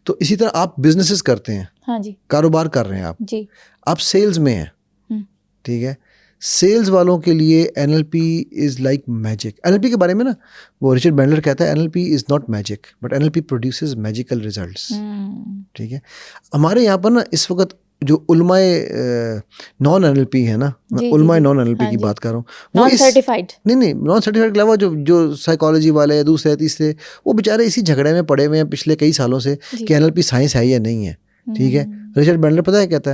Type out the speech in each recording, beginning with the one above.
तो इसी तरह आप बिजनेसेस करते हैं, हाँ जी कारोबार कर रहे हैं जी, आप सेल्स में हैं, हम्म, ठीक है। सेल्स वालों के लिए NLP is like magic. NLP के बारे में ना वो रिचर्ड बैंडलर कहता है NLP is not magic but NLP produces magical results, ठीक है। हमारे यहाँ पर ना इस वक्त जो उलमाए नॉन NLP है ना, मैं जी, उलमाए जी, नॉन NLP हाँ की जी, बात कर रहा हूँ, नॉन सर्टिफाइड, नहीं नॉन सर्टिफाइड के अलावा जो साइकोलॉजी वाले या दूसरे तीसरे, वो बेचारे इसी झगड़े में पड़े हुए हैं पिछले कई सालों से जी, कि NLP साइंस है या नहीं है, ठीक है। रिचर्ड बैंडलर पता है कहता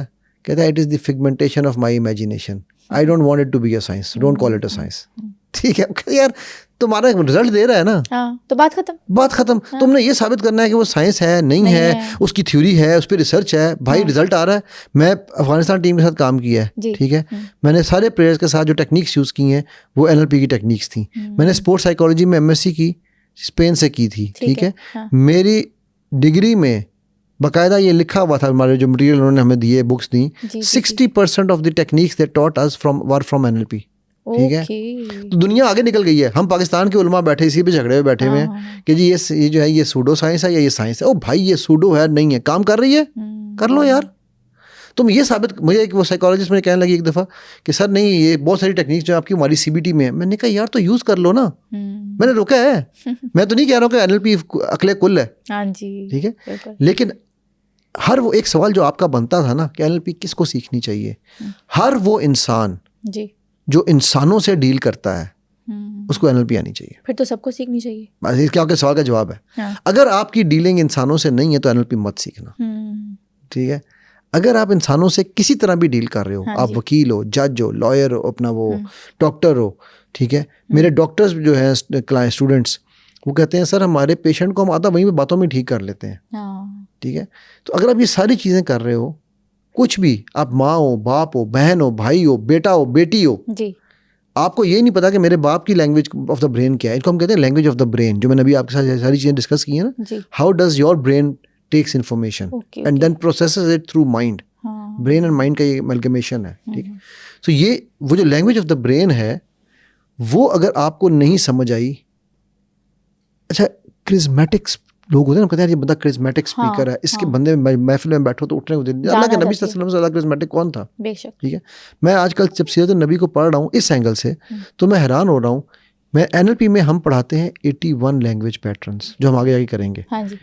है it is the figmentation of my imagination, I don't want it to be a science, don't call it a science, ठीक है। यार तुम्हारा रिजल्ट दे रहा है ना, हाँ, तो बात खत्म, बात खत्म। हाँ, तुमने ये साबित करना है कि वो साइंस है नहीं है, उसकी थ्योरी है, उस पर रिसर्च है, भाई रिजल्ट आ रहा है। मैं अफगानिस्तान टीम के साथ काम किया है, जी, ठीक है। मैंने सारे प्लेयर्स के साथ जो टेक्निक्स यूज़ की हैं वो NLP की टेक्निक्स थी। मैंने स्पोर्ट्स साइकोलॉजी में MSc की स्पेन से की थी, ठीक है। हाँ, मेरी डिग्री में बाकायदा ये लिखा हुआ था, हमारे जो मटेरियल उन्होंने हमें दिए, बुक्स दी, जी, 60% of the techniques they taught us from NLP, ठीक है। तो दुनिया आगे निकल गई है। हम पाकिस्तान के उलमा बैठे इसी पे झगड़े में बैठे हुए हैं कि जी ये जो है ये सूडो साइंस है या ये साइंस है। ओ भाई ये सूडो है नहीं है, काम कर रही है, कर लो यार। तुम ये साबित, मुझे एक वो साइकोलॉजिस्ट मुझे कहने लगी एक दफ़ा कि सर नहीं ये बहुत सारी टेक्निक्स जो आपकी हमारी CBT में है। मैंने कहा यार तो यूज़ कर लो ना, मैंने रोका है। मैं तो नहीं कह रहा हूँ कि NLP अकले कुल है, हाँ जी, ठीक है। लेकिन हर वो एक सवाल जो आपका बनता था ना कि NLP किसको सीखनी चाहिए, हर वो इंसान जी, जो इंसानों से डील करता है उसको NLP आनी चाहिए। फिर तो सबको सीखनी चाहिए। बस इसके आपके सवाल का जवाब है। हाँ, अगर आपकी डीलिंग इंसानों से नहीं है तो NLP मत सीखना, ठीक है। अगर आप इंसानों से किसी तरह भी डील कर रहे हो, हाँ आप जी, वकील हो, जज हो, लॉयर हो, अपना वो डॉक्टर हो, ठीक है। मेरे डॉक्टर्स जो हैं क्लाइंट स्टूडेंट्स वो कहते हैं सर हमारे पेशेंट को हम आधा वहीं पे बातों में ठीक कर लेते हैं, हाँ, ठीक है। तो अगर आप ये सारी चीज़ें कर रहे हो, कुछ भी, आप माँ हो, बाप हो, बहन हो, भाई हो, बेटा हो, बेटी हो, जी, आपको ये नहीं पता कि मेरे बाप की लैंग्वेज ऑफ द ब्रेन क्या है, इसको हम कहते हैं लैंग्वेज ऑफ द ब्रेन, जो मैंने अभी आपके साथ सारी चीज़ें डिस्कस की हैं ना। जी, how does your brain takes information okay, and then processes it through mind. हाँ, ब्रेन एंड माइंड का ये अमलगमेशन है, ठीक है। तो ये वो जो लैंग्वेज ऑफ द ब्रेन है वो अगर आपको नहीं समझ आई, अच्छा क्रिज्मेटिक्स लोग होते हैं ना, कहते हैं ये बंदा क्रिज्मेटिक स्पीकर है, इसके बंदे में महफिल में बैठो तो उठने को देते। अल्लाह के नबी सल्लल्लाहु अलैहि वसल्लम से ज़्यादा क्रिज्मेटिक कौन था, बेशक, ठीक है। मैं आजकल जब सीरत नबी को पढ़ रहा हूँ इस एंगल से तो मैं हैरान हो रहा हूँ। मैं NLP में हम पढ़ाते हैं 81 लैंग्वेज पैटर्न्स जो हम आगे आगे करेंगे। हाँ जी,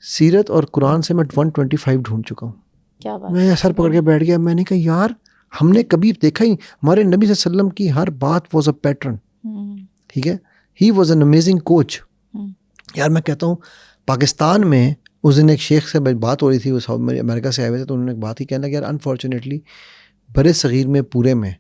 सीरत और कुरान से मैं 125 ढूंढ चुका हूँ। क्या बात, मैं सर पकड़ के बैठ गया, मैंने कहा यार हमने कभी देखा ही, हमारे नबी सल्लल्लाहु अलैहि वसल्लम की हर बात वॉज अ पैटर्न, ठीक है। He was an amazing coach. यार मैं कहता हूँ पाकिस्तान में उस दिन एक शेख से बात हो रही थी, वो अमेरिका से आए हुए थे, तो उन्होंने एक बात ही कहना कि यार अनफॉर्चुनेटली बड़े सग़ीर में पूरे में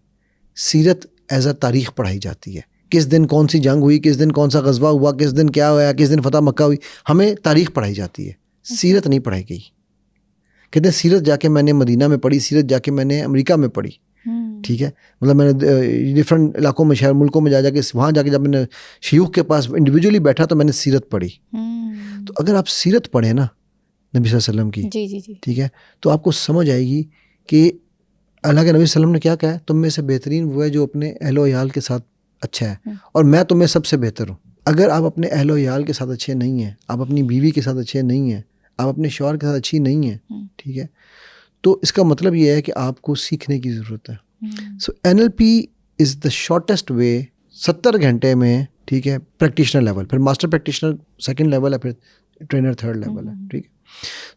सीरत एज अ तारीख़ पढ़ाई जाती है। किस दिन कौन सी जंग हुई, किस दिन कौन सा गजवा हुआ, किस दिन क्या हुआ, किस दिन फतह मक्का हुई, हमें तारीख़ पढ़ाई जाती है, सीरत नहीं पढ़ाई गई। कहते हैं सीरत जाके मैंने मदीना में पढ़ी, सीरत जाके मैंने अमेरिका में पढ़ी, ठीक है। मतलब मैंने डिफरेंट इलाकों में, शहर मुल्कों में जाके वहाँ जाके जब मैंने शयूख के पास इंडिविजुअली बैठा तो मैंने सीरत पढ़ी। तो अगर आप सीरत पढ़े ना नबी सल्लल्लाहु अलैहि वसल्लम की, जी, जी, जी, ठीक है, तो आपको समझ आएगी कि अल्लाह के नबी सल्लल्लाहु अलैहि वसल्लम ने क्या कहा है, तुम में से बेहतरीन वो है जो अपने अहलो याल के साथ अच्छा है और मैं तुम्हें सबसे बेहतर हूँ। अगर आप अपने अहलो याल के साथ अच्छे नहीं हैं, आप अपनी बीवी के साथ अच्छे नहीं हैं, आप अपने शौहर के साथ अच्छी नहीं हैं, ठीक है, तो इसका मतलब ये है कि आपको सीखने की ज़रूरत है। सो NLP इज़ द शॉर्टेस्ट वे, 70 घंटे में, ठीक है, प्रैक्टिशनर लेवल, फिर मास्टर प्रैक्टिशनर सेकंड लेवल है, फिर ट्रेनर थर्ड लेवल है, ठीक है।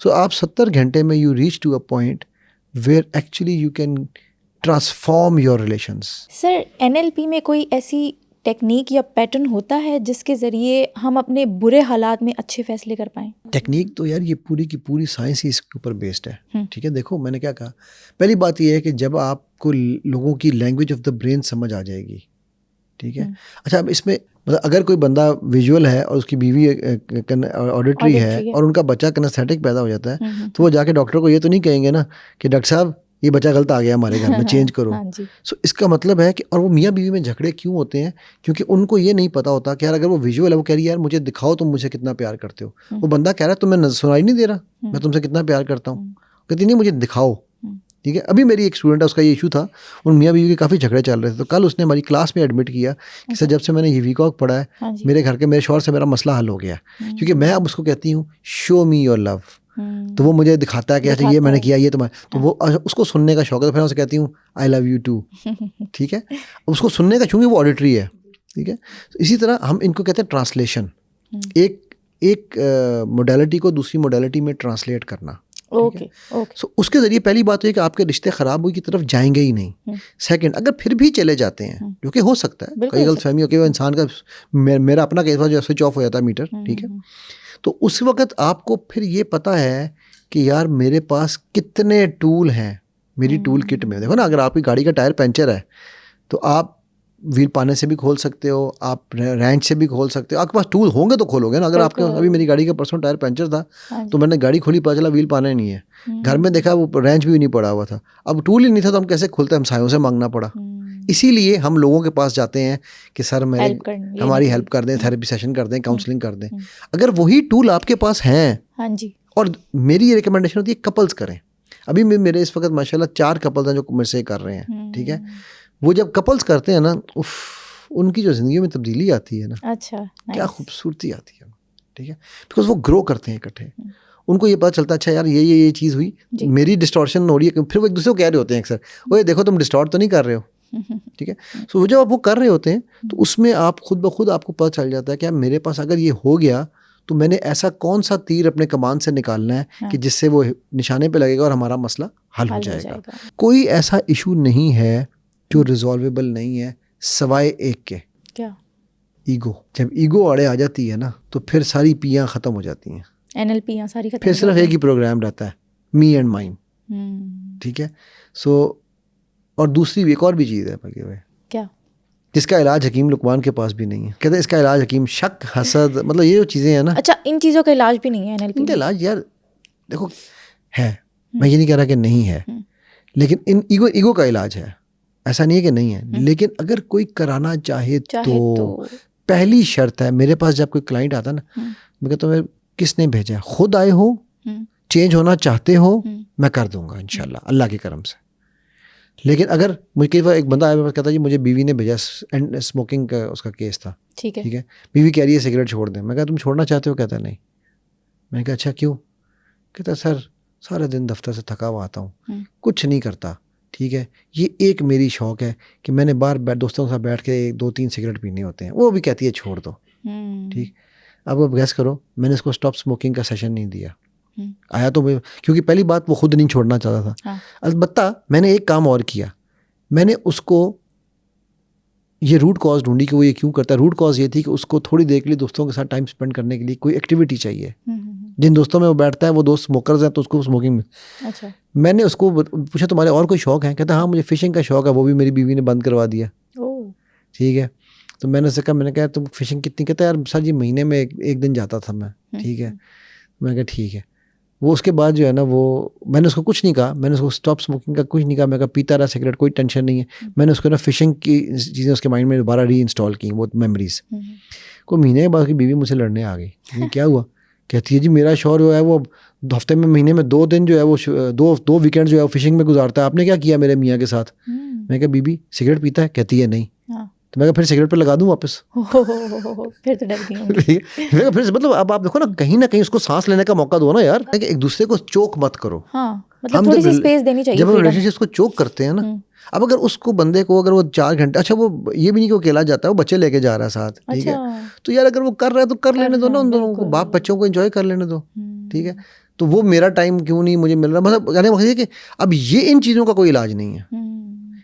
सो आप 70 घंटे में you reach to a point where actually you can transform your relations. Sir NLP में कोई ऐसी टेक्निक या पैटर्न होता है जिसके ज़रिए हम अपने बुरे हालात में अच्छे फैसले कर पाएँ? टेक्निक तो यार ये पूरी की पूरी साइंस ही इसके ऊपर बेस्ड है, ठीक है। देखो मैंने क्या कहा, पहली बात ये है कि जब आपको लोगों की लैंग्वेज ऑफ द ब्रेन समझ आ जाएगी, ठीक है। अच्छा अब इसमें मतलब अगर कोई बंदा विजुअल है और उसकी बीवी ऑडिटरी है और उनका बच्चा किनेस्थेटिक पैदा हो जाता है तो वो जाके डॉक्टर को ये तो नहीं कहेंगे ना कि डॉक्टर साहब ये बच्चा गलत आ गया हमारे घर में, चेंज करो। सो इसका मतलब है कि, और वो मियाँ बीवी में झगड़े क्यों होते हैं, क्योंकि उनको ये नहीं पता होता कि यार अगर वो विजुअल है, वो कह रही है यार मुझे दिखाओ तुम मुझे कितना प्यार करते हो, वो बंदा कह रहा है तुम्हें सुनाई नहीं दे रहा मैं तुमसे कितना प्यार करता हूँ, कहती नहीं मुझे दिखाओ, ठीक है। अभी मेरी एक स्टूडेंट है, उसका ये इशू था, उन मियाँ बीवी के काफ़ी झगड़े चल रहे थे, तो कल उसने हमारी क्लास में एडमिट किया कि सर जब से मैंने ये वीकॉक पढ़ा है, हाँ जी। मेरे घर के मेरे शौहर से मेरा मसला हल हो गया। क्योंकि मैं अब उसको कहती हूँ शो मी योर लव, तो वो मुझे दिखाता है कि अच्छा ये मैंने किया, ये तुम्हारा, तो वो उसको सुनने का शौक है, तो फिर मैं उसे कहती हूँ आई लव यू टू, ठीक है। उसको सुनने का, चूँकि वो ऑडिटरी है, ठीक है। तो इसी तरह हम इनको कहते हैं ट्रांसलेशन, एक मोडेलिटी को दूसरी मोडेलिटी में ट्रांसलेट करना। Okay okay. सो उसके ज़रिए पहली बात है कि आपके रिश्ते ख़राब हुई की तरफ जाएंगे ही नहीं। सेकंड, अगर फिर भी चले जाते हैं, जो कि हो सकता है, कई गलतफहमी होकर इंसान का, मेरा अपना केस जो स्विच ऑफ हो जाता है मीटर, ठीक है, तो उस वक्त आपको फिर ये पता है कि यार मेरे पास कितने टूल हैं मेरी टूल किट में। देखो ना, अगर आपकी गाड़ी का टायर पंचर है तो आप व्हील पाने से भी खोल सकते हो, आप रेंच से भी खोल सकते हो, आपके पास टूल होंगे तो खोलोगे ना। अगर आपके, अभी मेरी गाड़ी का परसों टायर पंचर था, तो मैंने गाड़ी खोली, पता चला व्हील पाना ही नहीं है, घर में देखा वो रेंच भी नहीं पड़ा हुआ था, अब टूल ही नहीं था, तो हम कैसे खोलते, हम सायों से मांगना पड़ा। इसीलिए हम लोगों के पास जाते हैं कि सर हमारी हेल्प कर दें, थेरेपी सेशन कर दें, काउंसलिंग कर दें। अगर वही टूल आपके पास हैं, हाँ जी, और मेरी ये रिकमेंडेशन होती है कपल्स करें। अभी मेरे इस वक्त माशाल्लाह 4 कपल्स हैं जो मेरे से कर रहे हैं, ठीक है। वो जब कपल्स करते हैं ना, उफ, उनकी जो ज़िंदगी में तब्दीली आती है ना, अच्छा, क्या खूबसूरती आती है, ठीक है, बिकॉज वो ग्रो करते हैं इकट्ठे। उनको ये पता चलता है अच्छा यार ये चीज़ हुई, मेरी डिस्टॉर्शन हो रही है, फिर वो एक दूसरे को कह रहे होते हैं अक्सर, ओए देखो तुम डिस्टॉर्ट तो नहीं कर रहे हो, ठीक है। सो जब आप वो कर रहे होते हैं, तो उसमें आप खुद ब खुद आपको पता चल जाता है कि यार मेरे पास अगर ये हो गया तो मैंने ऐसा कौन सा तीर अपने कमान से निकालना है कि जिससे वो निशाने पे लगेगा और हमारा मसला हल हो जाएगा। कोई ऐसा इशू नहीं है जो रिजॉल्वेबल नहीं है, सवाए एक के, क्या? ईगो। जब ईगो आड़े आ जाती है ना, तो फिर सारी पियाँ ख़त्म हो जाती हैं, NLP सारी खत्म, फिर सिर्फ एक ही प्रोग्राम रहता है, मी एंड माइन, ठीक है। सो और दूसरी एक और भी चीज़ है भाई, क्या? जिसका इलाज हकीम लुकमान के पास भी नहीं है। कहते हैं इसका इलाज हकीम शक, हसद, मतलब ये जो चीज़ें हैं ना। अच्छा, इन चीज़ों का इलाज भी नहीं है NLP? इनका इलाज यार देखो है, मैं ये नहीं कह रहा कि नहीं है, लेकिन इन ईगो का इलाज है, ऐसा नहीं है कि नहीं है। लेकिन अगर कोई कराना चाहे तो पहली शर्त है, मेरे पास जब कोई क्लाइंट आता ना, मैं कहता हूँ किसने भेजा, खुद आए हो, चेंज होना चाहते हो, मैं कर दूंगा इंशाल्लाह अल्लाह के करम से। लेकिन अगर मुझे कई बार एक बंदा आया, कहता है जी मुझे बीवी ने भेजा, स्मोकिंग का उसका केस था, ठीक है, बीवी कह रही है सिगरेट छोड़ दें। मैं कहा तुम छोड़ना चाहते हो? कहता नहीं। मैंने कहा अच्छा क्यों? कहता सर सारा दिन दफ्तर से थका हुआ आता हूँ, कुछ नहीं करता, ठीक है, ये एक मेरी शौक है कि मैंने बार दोस्तों के साथ बैठ के 2-3 सिगरेट पीने होते हैं, वो भी कहती है छोड़ दो, ठीक। अब गैस करो, मैंने इसको स्टॉप स्मोकिंग का सेशन नहीं दिया, आया तो क्योंकि पहली बात वो खुद नहीं छोड़ना चाहता था। अलबत्ता मैंने एक काम और किया, मैंने उसको ये रूट कॉज ढूंढी कि वो ये क्यों करता है। रूट कॉज ये थी कि उसको थोड़ी देर के लिए दोस्तों के साथ टाइम स्पेंड करने के लिए कोई एक्टिविटी चाहिए। जिन दोस्तों में वो बैठता है वो दोस्त स्मोकर्स हैं, तो उसको स्मोकिंग में। अच्छा। मैंने उसको पूछा तुम्हारे और कोई शौक है? कहता हाँ मुझे फिशिंग का शौक है, वो भी मेरी बीवी ने बंद करवा दिया। ठीक है, तो मैंने उससे कहा, मैंने कहा तुम फिशिंग कितनी? कहता यार सर जी महीने में एक दिन जाता था मैं, ठीक है। मैंने कहा ठीक है। वो उसके बाद जो है ना, वो मैंने उसको कुछ नहीं कहा, मैंने उसको स्टॉप स्मोकिंग का कुछ नहीं कहा, मैं कहा पीता रहा सिगरेट, कोई टेंशन नहीं है। मैंने उसको ना फिशिंग की चीज़ें उसके माइंड में दोबारा री इंस्टॉल की, वो मेमोरीज। को महीने के बाद की बीवी मुझसे लड़ने आ गई, क्या हुआ? कहती है जी मेरा शौहर जो है वो हफ्ते में, महीने में 2 दिन जो है वो दो वीकेंड जो है वो फिशिंग में गुजारता है, आपने क्या किया मेरे मियाँ के साथ? मैं कहा बीबी सिगरेट पीता है? कहती है नहीं। तो मैं कहा फिर सिगरेट पे लगा दूं वापस? फिर तो डर गई। फिर मतलब अब आप देखो ना कहीं उसको सांस लेने का मौका दो ना यार, कि एक दूसरे को चोक मत करो। हाँ, मतलब थोड़ी सी स्पेस देनी चाहिए। जब हम रिलेशनशिप को चोक करते हैं ना, अब अगर उसको बंदे को अगर वो 4 घंटे, अच्छा वो ये भी नहीं कि वो अकेला जाता है, वो बच्चे लेके जा रहा है साथ, ठीक है, तो यार अगर वो कर रहा है तो कर लेने दो ना, उन दोनों को, बाप बच्चों को एंजॉय कर लेने दो, ठीक है। तो वो मेरा टाइम क्यों नहीं मुझे मिल रहा, मतलब कहने का कि अब ये इन चीज़ों का कोई इलाज नहीं है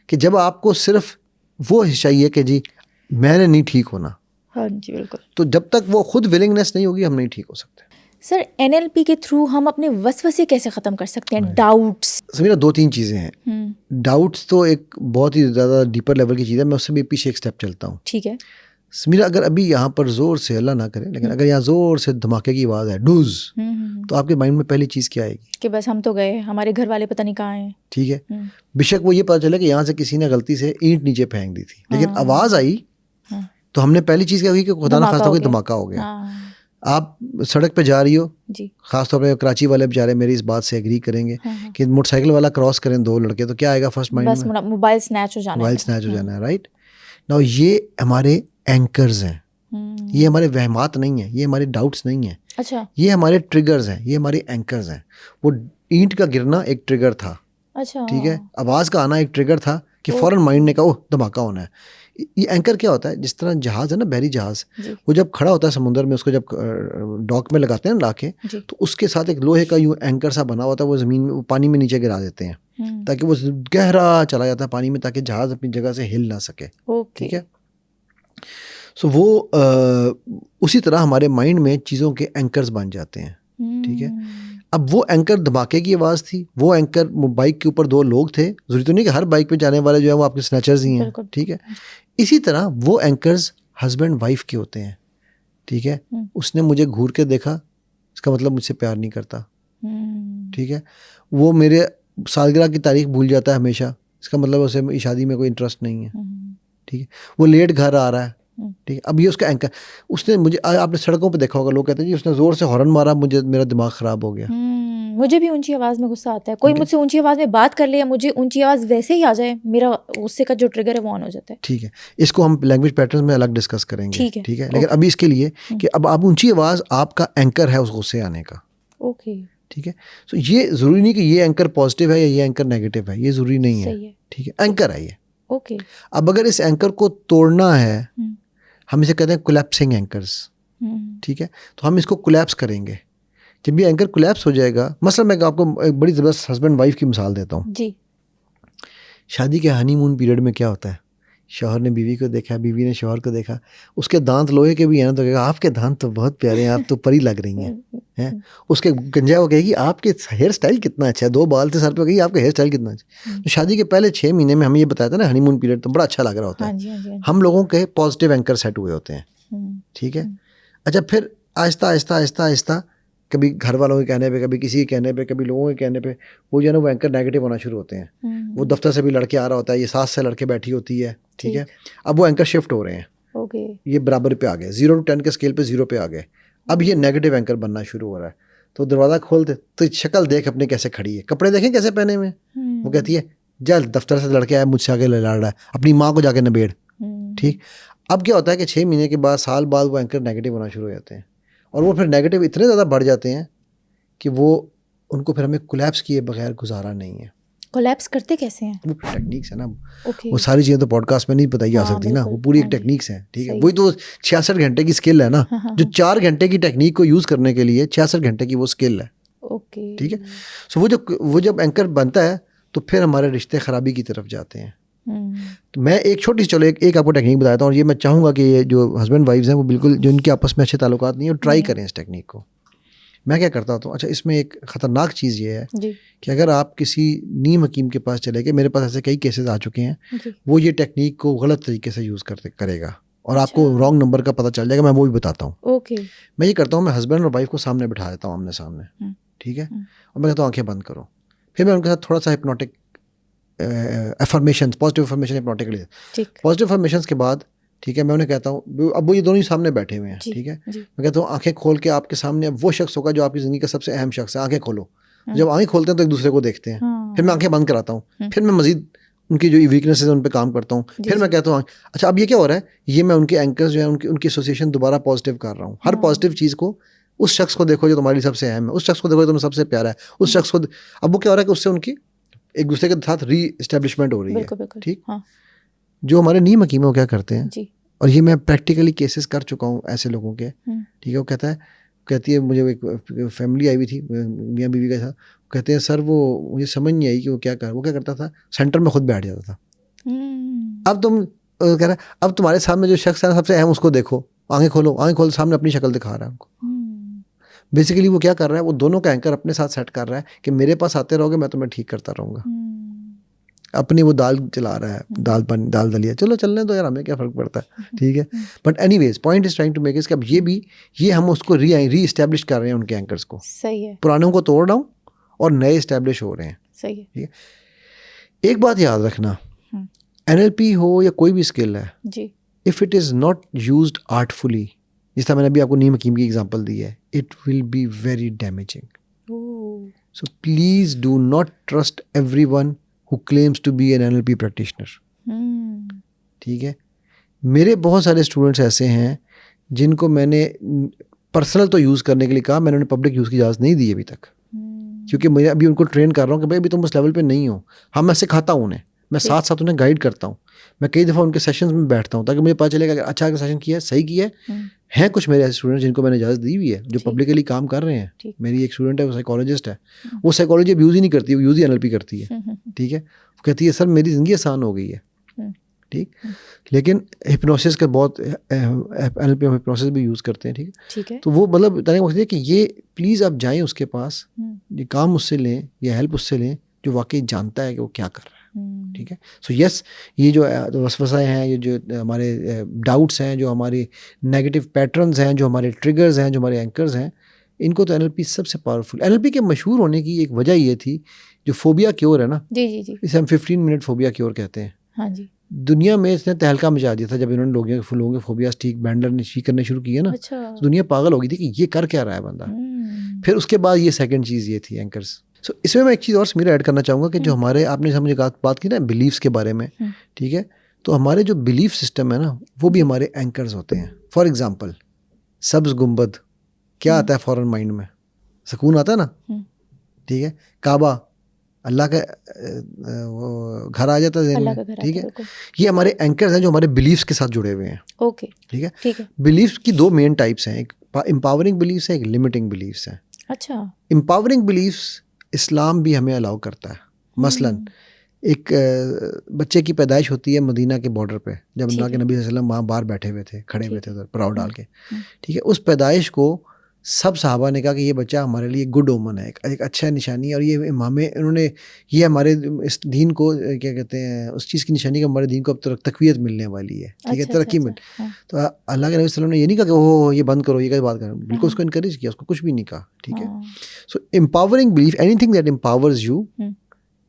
कि जब आपको सिर्फ वो चाहिए कि जी मैंने नहीं ठीक होना। हाँ जी बिल्कुल। तो जब तक वो खुद विलिंगनेस नहीं होगी हम नहीं ठीक हो सकते। सर NLP के थ्रू हम अपने वसवसे कैसे ख़त्म कर सकते हैं? डाउट्स। समीरा 2-3 चीज़ें हैं। डाउट्स तो एक बहुत ही ज़्यादा डीपर लेवल की चीज़ है, मैं उससे भी पीछे एक स्टेप चलता हूँ, ठीक है। समीरा अगर अभी यहाँ पर ज़ोर से, अल्लाह ना करे, लेकिन अगर यहाँ ज़ोर से धमाके की आवाज़ है, डूज, तो आपके माइंड में पहली चीज़ क्या आएगी? कि बस हम तो गए, हमारे घर वाले पता नहीं कहाँ हैं, ठीक है। बेशक वो ये पता चले कि यहाँ से किसी ने गलती से ईंट नीचे फेंक दी थी, लेकिन आवाज़ आई तो हमने पहली चीज़ क्या हुई कि खुदा ना खास्ता कोई धमाका हो गया। आप सड़क पे जा रही हो जी, खासतौर पे कराची वाले बेचारे मेरी इस बात से एग्री करेंगे हाँ, कि मोटरसाइकिल वाला क्रॉस करें दो लड़के तो क्या आएगा फर्स्ट माइंड बस में? मोबाइल स्नैच हो जाना मोबाइल है स्नैच हो मेरा। जाना है, राइट? नाउ ये हमारे एंकर्स हैं, ये हमारे वहमात नहीं है, ये हमारे डाउट्स नहीं है, अच्छा, ये हमारे ट्रिगर्स हैं, ये हमारे एंकर्स हैं। वो ईंट का गिरना एक ट्रिगर था, अच्छा, ठीक है, आवाज़ का आना एक ट्रिगर था कि ओके। फौरन माइंड ने कहा ओह धमाका होना है। ये एंकर क्या होता है? जिस तरह जहाज है ना, बहरी जहाज, जी, वो जब खड़ा होता है समुद्र में, उसको जब डॉक में लगाते हैं ना लाके, जी, तो उसके साथ एक लोहे का यूं एंकर सा बना होता है, वो ज़मीन में, वो पानी में नीचे गिरा देते हैं ताकि वो गहरा चला जाता है पानी में, ताकि जहाज अपनी जगह से हिल ना सके, ओके, ठीक है। सो वो उसी तरह हमारे माइंड में चीज़ों के एंकर्स बन जाते हैं, ठीक है। अब वो एंकर धमाके की आवाज़ थी, वो एंकर बाइक के ऊपर दो लोग थे, जरूरी तो नहीं कि हर बाइक पे जाने वाले जो है वो आपके स्नैचर्स ही हैं, बिल्कुल, ठीक है। इसी तरह वो एंकर्स हस्बैंड वाइफ के होते हैं, ठीक है। उसने मुझे घूर के देखा, इसका मतलब मुझसे प्यार नहीं करता, ठीक है। वो मेरे सालगिरह की तारीख भूल जाता है हमेशा, इसका मतलब उसे शादी में कोई इंटरेस्ट नहीं है, ठीक है। वो लेट घर आ रहा है, ठीक है। अब ये उसका एंकर, उसने मुझे, आपने सड़कों पे देखा होगा, लोग कहते हैं जी उसने ज़ोर से हॉर्न मारा, मुझे मेरा दिमाग ख़राब हो गया। मुझे भी ऊंची आवाज़ में गुस्सा आता है, कोई मुझसे ऊंची आवाज़ में बात कर ले या मुझे ऊंची आवाज़ वैसे ही आ जाए, मेरा गुस्से का जो ट्रिगर है वो ऑन हो जाता है। ठीक है, इसको हम लैंग्वेज पैटर्न में अलग डिस्कस करेंगे, ठीक है, ठीक है। लेकिन अभी इसके लिए कि अब आप ऊंची आवाज़ आपका एंकर है उस गुस्से आने का, ओके, ठीक है। सो ये ज़रूरी नहीं कि ये एंकर पॉजिटिव है या ये एंकर नेगेटिव है, ये ज़रूरी नहीं है, सही है, ठीक है। एंकर है ये। ओके, अब अगर इस एंकर को तोड़ना है, हम इसे कहते हैं कोलैप्सिंग एंकर्स, ठीक है। तो हम इसको कोलैप्स करेंगे। जब ये एंकर कोलैप्स हो जाएगा, मसलन मैं आपको एक बड़ी ज़बरदस्त हस्बैंड वाइफ की मिसाल देता हूँ। जी, शादी के हनीमून पीरियड में क्या होता है, शौहर ने बीवी को देखा, बीवी ने शौहर को देखा, उसके दांत लोहे के भी हैं ना, तो कहेगा आपके दांत तो बहुत प्यारे हैं, आप तो परी लग रही हैं। उसके गंजा वो कहेगी आपके हेयर स्टाइल कितना अच्छा है, 2 बाल थे सर पे, कहेगी आपका हेयर स्टाइल कितना अच्छा। तो शादी के पहले 6 महीने में हमें ये बताया था ना, हनीमून पीरियड तो बड़ा अच्छा लग रहा होता हाँ है, जी, हाँ जी, हाँ जी। हम लोगों के पॉजिटिव एंकर सेट हुए होते हैं, ठीक है। अच्छा, फिर आहिस्ता आहिस्ता आहिस्ता आहिस्ता कभी घर वालों के कहने पे, कभी किसी के कहने पे, कभी लोगों के कहने पे, वो जो है ना वो एंकर नेगेटिव होना शुरू होते हैं। वो दफ्तर से भी लड़के आ रहा होता है, ये सास से लड़के बैठी होती है, ठीक है। अब वो एंकर शिफ्ट हो रहे हैं, ओके, ये बराबर पे आ गए, 0 to 10 के स्केल पे 0 पे आ गए। अब ये नेगेटिव एंकर बनना शुरू हो रहा है। तो दरवाज़ा खोलते तो शक्ल देख अपने कैसे खड़ी है, कपड़े देखें कैसे पहने हुए हैं। वो कहती है जा दफ्तर से लड़के आए मुझसे आगे लड़ रहा है, अपनी माँ को जाके निबेड़, ठीक। अब क्या होता है कि 6 महीने के बाद, साल बाद वो एंकर नेगेटिव होना शुरू हो जाते हैं, और वो फिर नेगेटिव इतने ज़्यादा बढ़ जाते हैं कि वो उनको फिर हमें कोलैप्स किए बगैर गुजारा नहीं है। कोलैप्स करते कैसे हैं? वो टेक्निक्स है ना, ओके, वो सारी चीज़ें तो पॉडकास्ट में नहीं बताई जा हाँ, सकती ना, वो बिल्कुल, पूरी एक हाँ जी, टेक्निक्स हैं, ठीक है। सही वही तो 66 घंटे की स्किल है ना, हाँ, जो 4 घंटे की टेक्निक को यूज़ करने के लिए 66 घंटे की वो स्किल है, ओके, ठीक है। सो वो जब एंकर बनता है तो फिर हमारे रिश्ते खराबी की तरफ जाते हैं। तो मैं एक छोटी सी, चलो एक आपको टेक्निक बताता हूँ, और ये मैं चाहूँगा कि ये जो हस्बैंड वाइफ्स हैं वो बिल्कुल, जो इनके आपस में अच्छे ताल्लुकात नहीं है, वो ट्राई करें इस टेक्निक को। मैं क्या करता हूँ, अच्छा इसमें एक ख़तरनाक चीज़ ये है जी, कि अगर आप किसी नीम हकीम के पास चले गए, मेरे पास ऐसे कई केसेस आ चुके हैं, जी, वो ये टेक्निक को गलत तरीके से यूज़ करेगा और आपको अच्छा। रॉन्ग नंबर का पता चल जाएगा, मैं वो भी बताता हूँ। ओके, मैं ये करता हूँ, मैं हस्बैंड और वाइफ को सामने बिठा देता हूँ, आमने सामने, ठीक है। और मैं कहता हूँ आंखें बंद करो, फिर मैं उनके साथ थोड़ा सा हिप्नोटिक अफर्मेशन, पॉजिटिव अफर्मेशन हिप्नोटिकली, ठीक, पॉजिटिव अफर्मेशन के बाद, ठीक है, मैं उन्हें कहता हूँ, अब वो ये दोनों ही सामने बैठे हुए हैं, जी, ठीक है। जी, मैं कहता हूँ आंखें खोल के आपके सामने अब वो शख्स होगा जो आपकी ज़िंदगी का सबसे अहम शख्स है, आंखें खोलो। जब आंखें खोलते हैं तो एक दूसरे को देखते हैं, फिर मैं आंखें बंद कराता हूँ, फिर मैं मजीद उनकी जो वीकनेसेस है उन पर काम करता हूँ, फिर मैं कहता हूँ अच्छा अब ये क्या हो रहा है, ये मैं उनके एंकर्स जो है उनकी एसोसिएशन दोबारा पॉजिटिव कर रहा हूँ। हर पॉजिटिव चीज़ को, उस शख्स को देखो जो तुम्हारे लिए सबसे अहम है, उस शख्स को देखो जो तुम्हें सबसे प्यारा है, उस शख्स को अब वो क्या हो रहा है कि उससे उनकी एक दूसरे के साथ री एस्टेब्लिशमेंट हो रही है, बिल्कुल, बिल्कुल, ठीक। हाँ, जो हमारे नीम हकीम है वो क्या करते हैं, जी, और ये मैं प्रैक्टिकली केसेस कर चुका हूँ ऐसे लोगों के, ठीक है। वो कहती है मुझे एक फैमिली आई हुई थी मियाँ बीवी के साथ, कहते हैं सर वो मुझे समझ नहीं आई कि वो क्या करता था, सेंटर में खुद बैठ जाता था। अब तुम कह रहा अब तुम्हारे सामने जो शख्स है सबसे अहम, उसको देखो, आंखें खोलो, सामने अपनी शक्ल दिखा रहा है उनको। बेसिकली वो क्या कर रहा है, वो दोनों का एंकर अपने साथ सेट कर रहा है कि मेरे पास आते रहोगे मैं तुम्हें ठीक करता रहूँगा। अपनी वो दाल चला रहा है, दाल दलिया, चलो चलने दो यार, हमें क्या फ़र्क पड़ता है, ठीक है। But anyways point is trying to make is कि अब ये हम उसको री एस्टेब्लिश कर रहे हैं उनके एंकर्स को, सही है, पुरानों को तोड़ रहा हूँ और नए एस्टेब्लिश हो रहे हैं, सही है, ठीक है। एक बात याद रखना, NLP हो या कोई भी स्किल है, जी, if it is not used artfully, जिस तरह मैंने अभी आपको नीम हकीम की एग्जांपल दी है, it will be very damaging. So please do not trust everyone who claims to be an NLP practitioner. ठीक है, मेरे बहुत सारे स्टूडेंट्स ऐसे हैं जिनको मैंने पर्सनल तो यूज़ करने के लिए कहा, मैंने उन्हें पब्लिक यूज़ की इजाज़त नहीं दी अभी तक, क्योंकि मैं अभी उनको ट्रेन कर रहा हूँ कि भाई अभी तुम उस लेवल पे नहीं हो. हाँ, मैं सिखाता हूँ उन्हें, मैं साथ साथ उन्हें गाइड करता हूँ. मैं कई दफ़ा उनके सेशंस में बैठता हूँ ताकि मुझे पता चलेगा कि अच्छा अगर सेशन किया है, सही किया है. हैं कुछ मेरे ऐसे स्टूडेंट जिनको मैंने इजाज़त दी हुई है, जो पब्लिकली काम कर रहे हैं. मेरी एक स्टूडेंट है, वो साइकोलॉजिस्ट है. वो साइकोलॉजी अब यूज़ ही नहीं करती, वो यूज़ ही एनएलपी करती है. ठीक है, वो कहती है सर मेरी ज़िंदगी आसान हो गई है. ठीक, लेकिन हिप्नोसिस का बहुत एनएलपी हम हिप्नोसिस भी यूज़ करते हैं. ठीक है, तो वो मतलब बताने का मकसद है कि ये प्लीज़ आप जाएं उसके पास, ये काम उससे लें या हेल्प उससे लें जो वाकई जानता है कि वो क्या कर रहा है. ठीक है, सो यस, ये जो वसवसाएं हैं, ये जो हमारे डाउट्स हैं, जो हमारे नेगेटिव पैटर्न्स हैं, जो हमारे ट्रिगर्स हैं, जो हमारे एंकर्स हैं, इनको तो एनएलपी सबसे पावरफुल. एनएलपी के मशहूर होने की एक वजह ये थी, जो फोबिया क्योर है ना, जी, इसे हम 15 मिनट फोबिया क्योर कहते हैं. हाँ जी, दुनिया में इसने तहलका मचा दिया था जब इन्होंने लोगों के फोबियाज ठीक बैंडलर ने ठीक करने शुरू किए ना. अच्छा. तो दुनिया पागल हो गई थी कि ये कर क्या रहा है बंदा. फिर उसके बाद ये सेकंड चीज़ ये थी एंकर्स. सो इसमें मैं एक चीज़ और समीरा ऐड करना चाहूँगा कि जो हमारे आपने मुझे बात की ना बिलीव्स के बारे में. ठीक है, तो हमारे जो बिलीफ सिस्टम है ना, वो भी हमारे एंकर्स होते हैं. फॉर एग्जाम्पल, सब्ज गुम्बद, क्या आता है फौरन माइंड में? सुकून आता है ना. ठीक है, काबा, अल्लाह का वो घर आ जाता है ज़हन में. ठीक है, ये हमारे एंकर्स हैं जो हमारे बिलीव्स के साथ जुड़े हुए हैं. ओके, ठीक है. बिलीव्स की दो मेन टाइप्स हैं, एक एम्पावरिंग बिलीव्स है, एक लिमिटिंग बिलीव्स है. अच्छा, एम्पावरिंग बिलीव्स इस्लाम भी हमें अलाउ करता है. मसलन एक बच्चे की पैदाइश होती है मदीना के बॉर्डर पे, जब अल्लाह के नबी सल्लल्लाहु अलैहि वसल्लम वहाँ बाहर बैठे हुए थे, खड़े हुए थे उधर पड़ाव डाल के. ठीक है, उस पैदाइश को सब सहाबा ने कहा कि ये बच्चा हमारे लिए गुड ओमन है, एक अच्छा निशानी है, और ये इमामे इन्होंने ये हमारे इस दीन को क्या कहते हैं, उस चीज़ की निशानी का हमारे दीन को अब तकवीत मिलने वाली है. ठीक है, तरक्की मिल. तो अल्लाह के नबी सल्लल्लाहु अलैहि वसल्लम ने ये नहीं कहा कि ओह ये बंद करो, ये क्या बात करो, बिल्कुल उसको इनकरेज किया, उसको कुछ भी नहीं कहा. ठीक है, so empowering belief, anything that empowers you,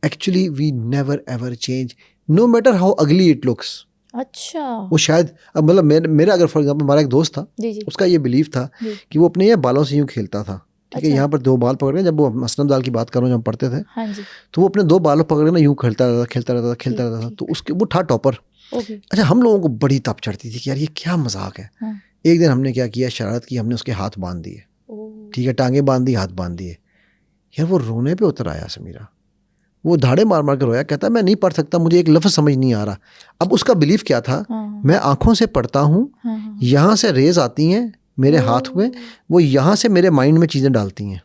actually we never ever change, no matter how ugly it looks. अच्छा, वो शायद अब मतलब मेरा अगर फॉर एग्जांपल हमारा एक दोस्त था, जी. उसका ये बिलीफ था कि वो अपने ये बालों से यूँ खेलता था. ठीक है, यहाँ पर दो बाल पकड़ के, जब वो मसनद दाल की बात कर रहा हूँ जब हम पढ़ते थे, हाँ जी, तो वो अपने दो बालों पकड़ के ना यूँ खेलता रहता था. तो उसके वो था टॉपर. अच्छा, हम लोगों को बड़ी तप चढ़ती थी कि यार ये क्या मजाक है. एक दिन हमने क्या किया, शरारत की, हमने उसके हाथ बांध दिए. ठीक है, टांगे बांध दी, हाथ बांध दिए. यार वो रोने पे उतर आया समीरा, वो धाड़े मार मार कर रोया, कहता मैं नहीं पढ़ सकता, मुझे एक लफ्ज़ समझ नहीं आ रहा. अब उसका बिलीफ क्या था, मैं आंखों से पढ़ता हूँ, यहाँ से रेज आती हैं मेरे हाथ में, वो यहाँ से मेरे माइंड में चीज़ें डालती हैं.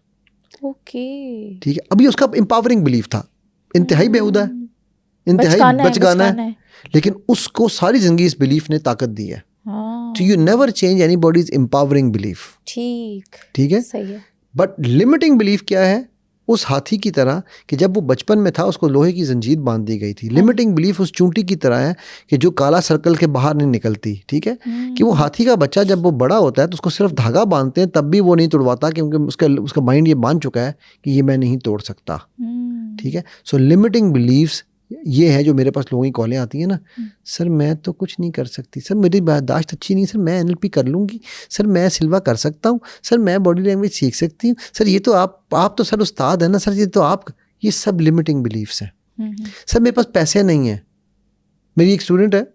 ओके, ठीक है. अभी उसका एम्पावरिंग बिलीफ था, इंतहाई बेहुदा है, इंतहाई बचगाना है, लेकिन उसको सारी जिंदगी इस बिलीफ ने ताकत दी है. तो you never change anybody's empowering belief. ठीक है, सही है. बट लिमिटिंग बिलीफ क्या है, उस हाथी की तरह कि जब वो बचपन में था उसको लोहे की जंजीर बांध दी गई थी. लिमिटिंग बिलीफ उस चूंटी की तरह है कि जो काला सर्कल के बाहर नहीं निकलती. ठीक है, कि वो हाथी का बच्चा जब वो बड़ा होता है तो उसको सिर्फ धागा बांधते हैं, तब भी वो नहीं तोड़वाता, क्योंकि उसका माइंड ये मान चुका है कि ये मैं नहीं तोड़ सकता. ठीक है, सो लिमिटिंग बिलीव्स ये है जो मेरे पास लोगों की कॉलें आती हैं ना, सर मैं तो कुछ नहीं कर सकती, सर मेरी बर्दाश्त अच्छी नहीं, सर मैं एनएलपी कर लूँगी, सर मैं सिल्वा कर सकता हूँ, सर मैं बॉडी लैंग्वेज सीख सकती हूँ, सर ये तो आप तो सर उस्ताद है ना, सर ये तो आप, ये सब लिमिटिंग बिलीफ्स हैं. सर मेरे पास पैसे नहीं हैं. मेरी एक स्टूडेंट है,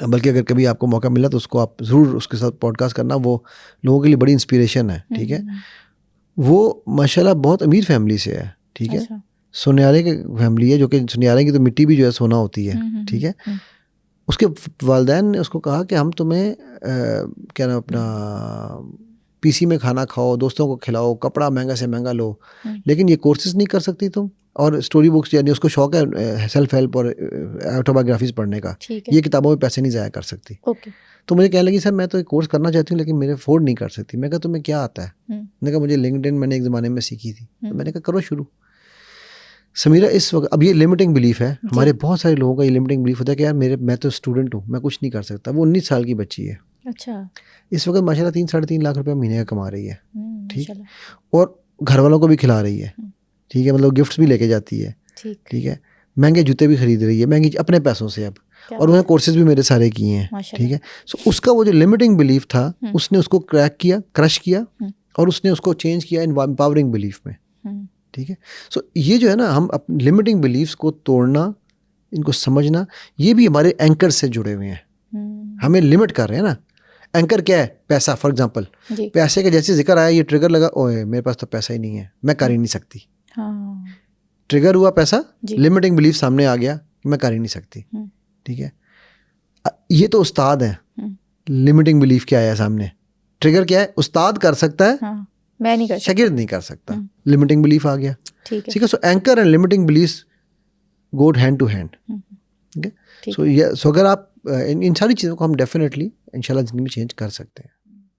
बल्कि अगर कभी आपको मौका मिला तो उसको आप ज़रूर उसके साथ पॉडकास्ट करना, वो लोगों के लिए बड़ी इंस्पिरेशन है. ठीक है, वो माशाल्लाह बहुत अमीर फैमिली से है. ठीक है, सुनियारे की फैमिली है, जो कि सुनियारे की तो मिट्टी भी जो है सोना होती है. ठीक है, उसके वालिदैन ने उसको कहा कि हम तुम्हें क्या नाम अपना पीसी में खाना खाओ, दोस्तों को खिलाओ, कपड़ा महंगा से महंगा लो, लेकिन ये कोर्सेज नहीं कर सकती तुम, और स्टोरी बुक्स, यानी उसको शौक है सेल्फ हेल्प और ऑटोबायोग्राफीज पढ़ने का, ये किताबों में पैसे नहीं ज़ाया कर सकती. तो मुझे कहने लगी सर मैं तो एक कोर्स करना चाहती हूँ लेकिन मेरे अफोर्ड नहीं कर सकती. मैं कहा तुम्हें क्या आता है? मैंने कहा मुझे लिंक्डइन मैंने एक ज़माने में सीखी थी. तो मैंने कहा करो शुरू. समीरा इस वक्त अब ये लिमिटिंग बिलीफ है, हमारे बहुत सारे लोगों का ये लिमिटिंग बिलीफ होता है कि यार मैं तो स्टूडेंट हूँ, मैं कुछ नहीं कर सकता. वो 19 साल की बच्ची है. अच्छा, इस वक्त माशाल्लाह 3-3.5 लाख रुपए महीने का कमा रही है. ठीक, और घर वालों को भी खिला रही है. ठीक है, मतलब गिफ्ट्स भी लेके जाती है. ठीक है, महंगे जूते भी खरीद रही है, महंगी अपने पैसों से. अब क्या और उन्होंने कोर्सेज भी मेरे सारे किए हैं, माशाल्लाह। ठीक है। सो उसका वो जो लिमिटिंग बिलीफ था उसने उसको क्रैक किया, क्रश किया और उसने उसको चेंज किया एम्पावरिंग बिलीफ में, ठीक है। सो ये जो है ना, हम अपनी लिमिटिंग बिलीफ्स को तोड़ना, इनको समझना, ये भी हमारे एंकर से जुड़े हुए हैं। हमें लिमिट कर रहे हैं ना। एंकर क्या है? पैसा। फॉर एग्जांपल जी। पैसे का जैसे जिक्र आया, ये ट्रिगर लगा, ओए मेरे पास तो पैसा ही नहीं है, मैं कर ही नहीं सकती। हाँ ट्रिगर हुआ पैसा, जी। लिमिटिंग बिलीफ सामने आ गया, मैं कर ही नहीं सकती, ठीक है। ये तो उस्ताद है, लिमिटिंग बिलीफ क्या आया सामने, ट्रिगर क्या है? उस्ताद कर सकता है, हाँ, मैं नहीं कर सकता। शागिर्द नहीं कर सकता, लिमिटिंग बिलीफ आ गया, ठीक है। ठीक है। So anchor and limiting belief go hand to hand, ठीक है। सो अगर आप इन सारी चीज़ों को हम डेफिनेटली इंशाल्लाह ज़िंदगी में चेंज कर सकते हैं।